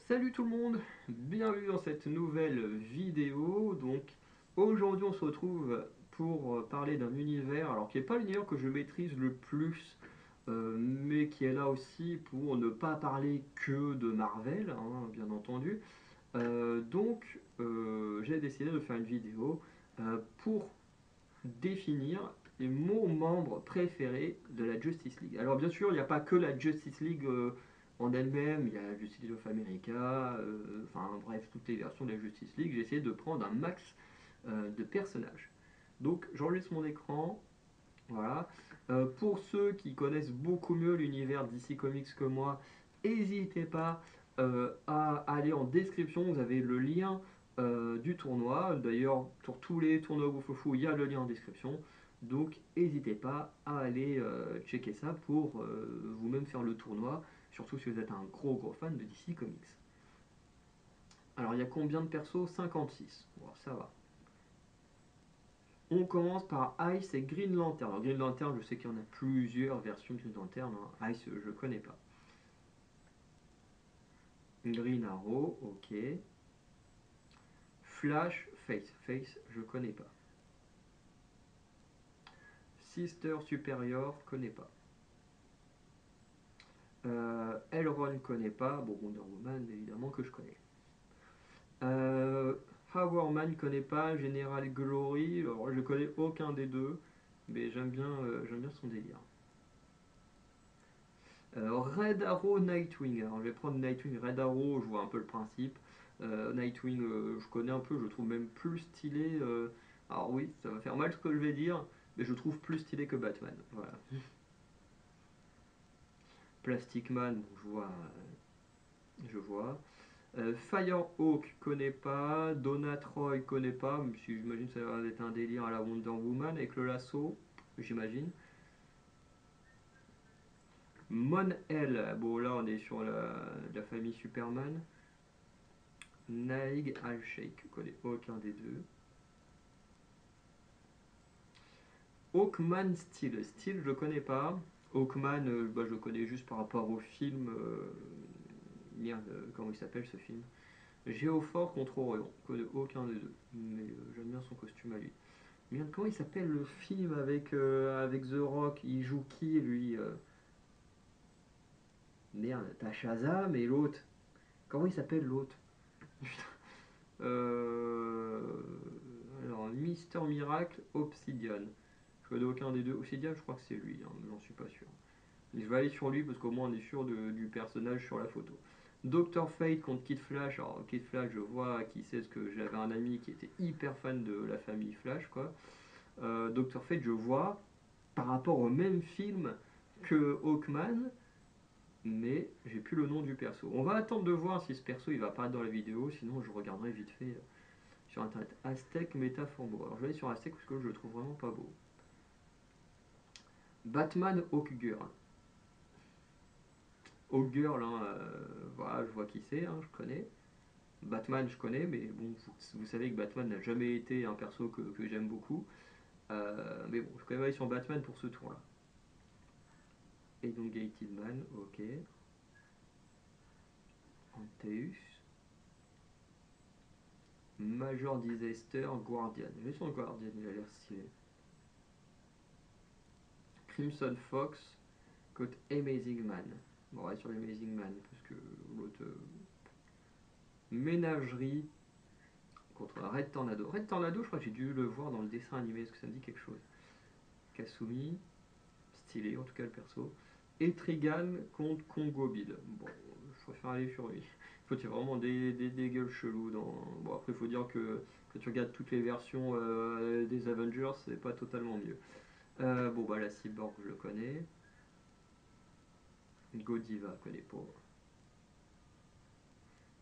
Salut tout le monde, bienvenue dans cette nouvelle vidéo. Donc aujourd'hui on se retrouve pour parler d'un univers, alors qui n'est pas l'univers que je maîtrise le plus, mais qui est là aussi pour ne pas parler que de Marvel, hein, bien entendu. J'ai décidé de faire une vidéo pour définir mon membre préféré de la Justice League. Alors bien sûr, il n'y a pas que la Justice League en elle-même, il y a la Justice League of America, enfin bref, toutes les versions de la Justice League. J'ai essayé de prendre un max de personnages. Donc j'enregistre mon écran, voilà. Pour ceux qui connaissent beaucoup mieux l'univers DC Comics que moi, n'hésitez pas à aller en description, vous avez le lien du tournoi. D'ailleurs, pour tous les tournois Wufufu, il y a le lien en description. Donc n'hésitez pas à aller checker ça pour vous-même faire le tournoi, surtout si vous êtes un gros fan de DC Comics. Alors il y a combien de persos? 56. Bon, ça va. On commence par Ice et Green Lantern. Alors Green Lantern, je sais qu'il y en a plusieurs versions de Green Lantern, hein. Ice, je connais pas. Green Arrow, ok. Flash, Face, je connais pas. Sister Superior, connais pas. Elrond, connais pas. Bon, Wonder Woman, évidemment que je connais. Hourman, connais pas. General Glory, alors je connais aucun des deux, mais j'aime bien son délire. Red Arrow, Nightwing. Alors je vais prendre Nightwing, Red Arrow, je vois un peu le principe. Nightwing, je connais un peu, je trouve même plus stylé. Alors oui, ça va faire mal ce que je vais dire, mais je trouve plus stylé que Batman. Voilà. Plastic Man, bon, je vois. Firehawk, connais pas. Donna Troy, connais pas, même si j'imagine que ça va être un délire à la Wonder Woman avec le lasso, j'imagine. Mon-El, bon là on est sur la famille Superman. Naig Al-Sheikh, je connais aucun des deux. Hawkman Steel, Steel je connais pas. Hawkman, je le connais juste par rapport au film. Merde, comment il s'appelle ce film? Géophore contre Orion, je connais aucun des deux. Mais j'aime bien son costume à lui. Merde, comment il s'appelle le film avec The Rock? Il joue qui lui? Merde, t'as Shazam et l'autre. Comment il s'appelle l'autre? Euh, alors, Mister Miracle, Obsidian. Je connais aucun des deux. Obsidian, je crois que c'est lui, hein, mais j'en suis pas sûr. Je vais aller sur lui parce qu'au moins on est sûr du personnage sur la photo. Doctor Fate contre Kid Flash. Alors, Kid Flash, je vois qui c'est, parce que j'avais un ami qui était hyper fan de la famille Flash, quoi. Doctor Fate, je vois par rapport au même film que Hawkman, mais j'ai plus le nom du perso. On va attendre de voir si ce perso il va apparaître dans la vidéo, sinon je regarderai vite fait sur internet. Aztec Métaforbo. Alors je vais aller sur Aztec parce que je le trouve vraiment pas beau. Batman Hawkgirl. Hawkgirl, hein, voilà, je vois qui c'est, hein, je connais. Batman, je connais, mais bon, vous savez que Batman n'a jamais été un perso que j'aime beaucoup. Mais bon, je vais quand même aller sur Batman pour ce tour-là. Elongated Man, ok. Antaeus. Major Disaster, Guardian. Je vais sur le Guardian, il a l'air stylé. Crimson Fox, contre Amazing Man. Bon, on va sur l'Amazing Man, parce que l'autre. Ménagerie contre Red Tornado. Red Tornado, je crois que j'ai dû le voir dans le dessin animé, est-ce que ça me dit quelque chose? Kasumi, stylé en tout cas le perso. Et Trigan contre Congo Bill. Bon, je préfère aller sur lui. Il y a vraiment des gueules cheloues dans. Bon, après, il faut dire que quand tu regardes toutes les versions des Avengers, c'est pas totalement mieux. Bon, bah, la Cyborg, je le connais. Godiva, je connais pas.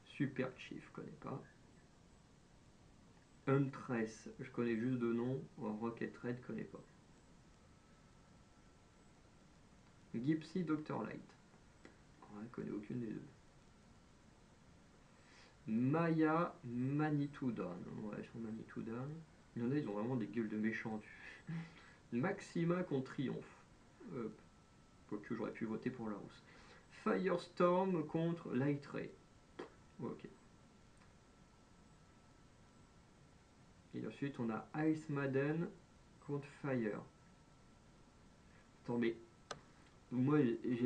Super Chief, je connais pas. Huntress, je connais juste de nom. Rocket Red, je connais pas. Gypsy Dr. Light. Ouais, je connais aucune des deux. Maya Manitoudan. Ouais, sur Manitoudan. Il y en a, ils ont vraiment des gueules de méchants. Maxima contre Triomphe. Quoique j'aurais pu voter pour la rousse. Firestorm contre Light Ray. Ok. Et ensuite, on a Ice Maiden contre Fire. Attends, mais moi,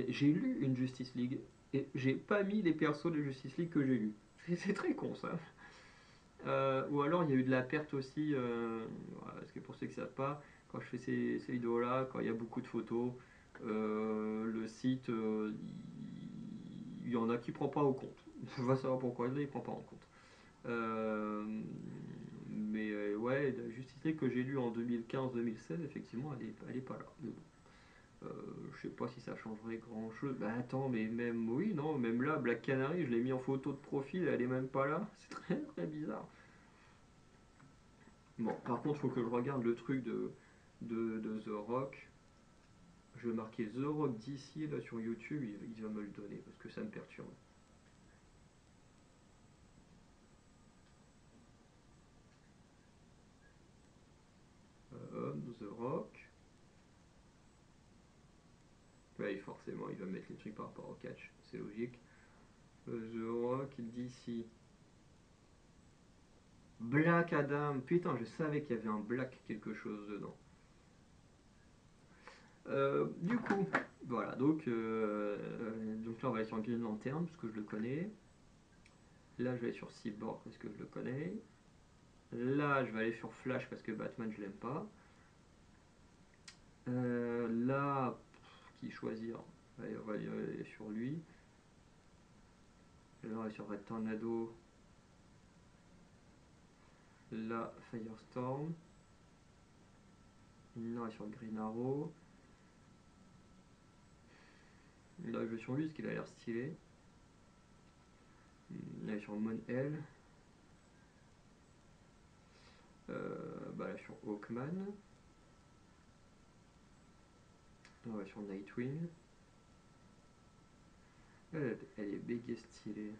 j'ai lu une Justice League et j'ai pas mis les persos de Justice League que j'ai lus. C'est très con ça. Ou alors il y a eu de la perte aussi, voilà, parce que pour ceux qui ne savent pas, quand je fais ces vidéos-là, quand il y a beaucoup de photos, le site, il y en a qui ne prend pas en compte. Je vais savoir pourquoi il ne prend pas en compte. Euh, mais ouais, la Justice League que j'ai lu en 2015-2016, effectivement, elle est pas là. Mais bon. Je sais pas si ça changerait grand chose. Bah attends, mais même, oui, non, même là, Black Canary, je l'ai mis en photo de profil, elle est même pas là. C'est très très bizarre. Bon, par contre, il faut que je regarde le truc de The Rock. Je vais marquer The Rock d'ici là sur YouTube, il va me le donner parce que ça me perturbe. The Rock. Ouais, forcément, il va mettre les trucs par rapport au catch, c'est logique. The Rock d'ici. Black Adam. Putain, je savais qu'il y avait un Black quelque chose dedans. Du coup, voilà, donc là on va aller sur Green Lantern parce que je le connais. Là je vais aller sur Cyborg parce que je le connais. Là je vais aller sur Flash parce que Batman je l'aime pas. Là, qui choisir? Allez, on va aller sur lui. Là on va aller sur Red Tornado. Là Firestorm. Là on va sur Green Arrow. Là je vais sur lui parce qu'il a l'air stylé. Là sur Mon-El. Là sur Hawkman. Là on va sur Nightwing. Elle est méga stylée.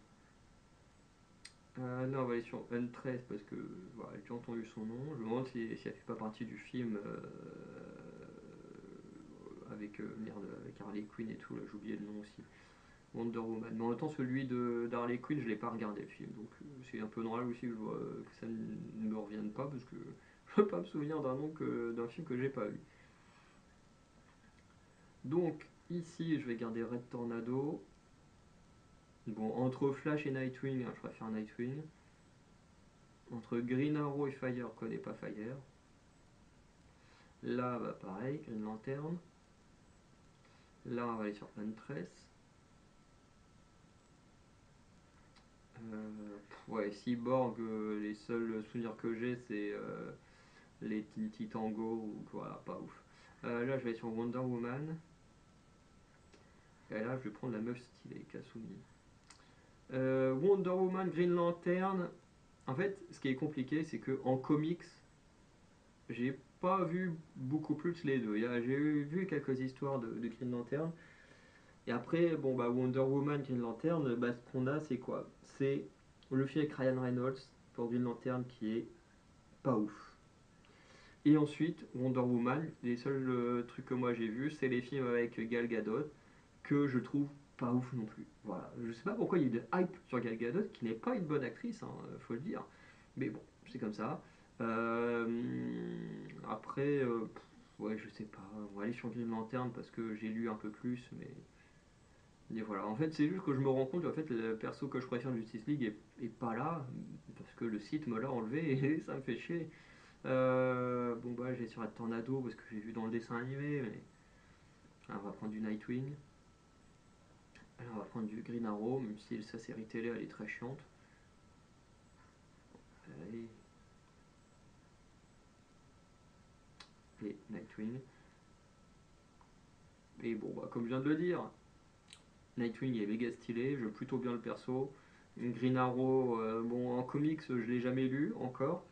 Là, on va aller sur Huntress parce que voilà, j'ai déjà entendu son nom. Je me demande si elle fait pas partie du film avec Harley Quinn et tout. Là, j'ai oublié le nom aussi. Wonder Woman. Mais en même temps, celui d'Harley Quinn, je l'ai pas regardé le film. Donc, c'est un peu normal aussi que ça ne me revienne pas parce que je peux pas me souvenir d'un nom d'un film que j'ai pas vu. Donc, ici, je vais garder Red Tornado. Bon, entre Flash et Nightwing, hein, je préfère Nightwing. Entre Green Arrow et Fire, je connais pas Fire. Là, bah pareil, Green Lantern. Là, on va aller sur Huntress. Ouais, Cyborg, les seuls souvenirs que j'ai, c'est les Tango, ou voilà, pas ouf. Là, je vais aller sur Wonder Woman. Et là, je vais prendre la meuf stylée, Kasumi. Wonder Woman, Green Lantern. En fait, ce qui est compliqué, c'est que en comics, j'ai pas vu beaucoup plus les deux. J'ai vu quelques histoires de Green Lantern. Et après, bon, bah, Wonder Woman, Green Lantern, bah, ce qu'on a, c'est quoi? C'est le film avec Ryan Reynolds pour Green Lantern qui est pas ouf. Et ensuite, Wonder Woman, les seuls trucs que moi j'ai vus, c'est les films avec Gal Gadot que je trouve pas ouf non plus. Voilà. Je sais pas pourquoi il y a eu de hype sur Gal Gadot, qui n'est pas une bonne actrice, hein, faut le dire. Mais bon, c'est comme ça. Euh, après, ouais, je sais pas. On va aller sur Green Lantern parce que j'ai lu un peu plus, mais et voilà, en fait, c'est juste que je me rends compte en fait le perso que je préfère de Justice League est pas là, parce que le site me l'a enlevé et ça me fait chier. Bon bah j'ai sur un Tornado parce que j'ai vu dans le dessin animé, mais on va prendre du Nightwing. Alors, on va prendre du Green Arrow, même si sa série télé elle est très chiante. Allez, et Nightwing. Et bon bah comme je viens de le dire, Nightwing est méga stylé, j'aime plutôt bien le perso. Green Arrow, bon en comics je l'ai jamais lu encore.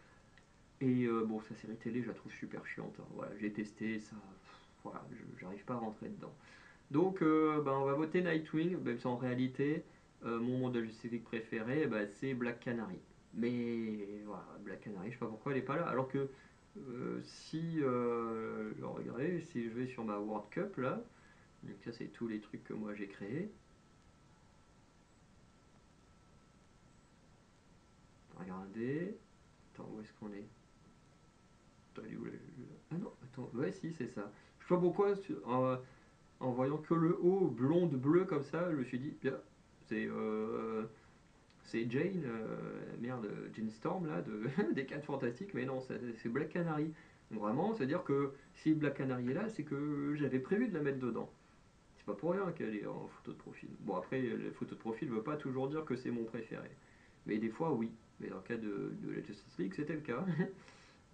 Et bon, sa série télé, je la trouve super chiante, hein. Voilà, j'ai testé, ça. Voilà, j'arrive pas à rentrer dedans. Donc, bah, on va voter Nightwing, même si en réalité, mon monde de Justice League préféré, bah, c'est Black Canary. Mais voilà, Black Canary, je sais pas pourquoi elle est pas là. Alors que alors, regardez, si je vais sur ma World Cup là, donc ça c'est tous les trucs que moi j'ai créés. regarder. Attends, où est-ce qu'on est? Ah non, attends, ouais, si, c'est ça. Je sais pas pourquoi, en voyant que le haut blonde bleu comme ça, je me suis dit, bien, c'est Jane, merde, Jane Storm là, des 4 Fantastiques, mais non, c'est Black Canary. Donc vraiment, c'est-à-dire que si Black Canary est là, c'est que j'avais prévu de la mettre dedans. C'est pas pour rien qu'elle est en photo de profil. Bon, après, les photos de profil ne veut pas toujours dire que c'est mon préféré. Mais des fois, oui. Mais dans le cas de la Justice League, c'était le cas.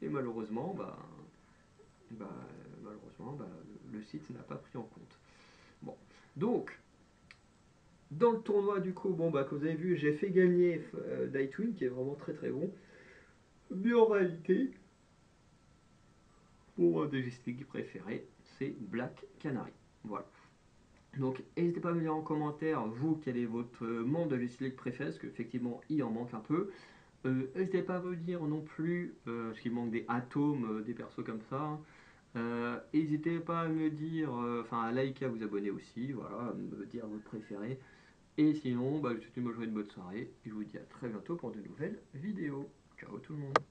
Et malheureusement, le site n'a pas pris en compte. Bon, donc, dans le tournoi, du coup, bon, bah, comme vous avez vu, j'ai fait gagner Nightwing, qui est vraiment très très bon. Mais en réalité, mon Justice League préféré, c'est Black Canary. Voilà. Donc, n'hésitez pas à me dire en commentaire, vous, quel est votre membre de Justice League préféré, parce qu'effectivement, il en manque un peu. N'hésitez pas à me dire non plus, parce qu'il manque des atomes, des persos comme ça. N'hésitez pas à me dire, enfin à liker, à vous abonner aussi, voilà, à me dire votre préféré. Et sinon, bah, je vous souhaite une bonne journée, une bonne soirée. Et je vous dis à très bientôt pour de nouvelles vidéos. Ciao tout le monde.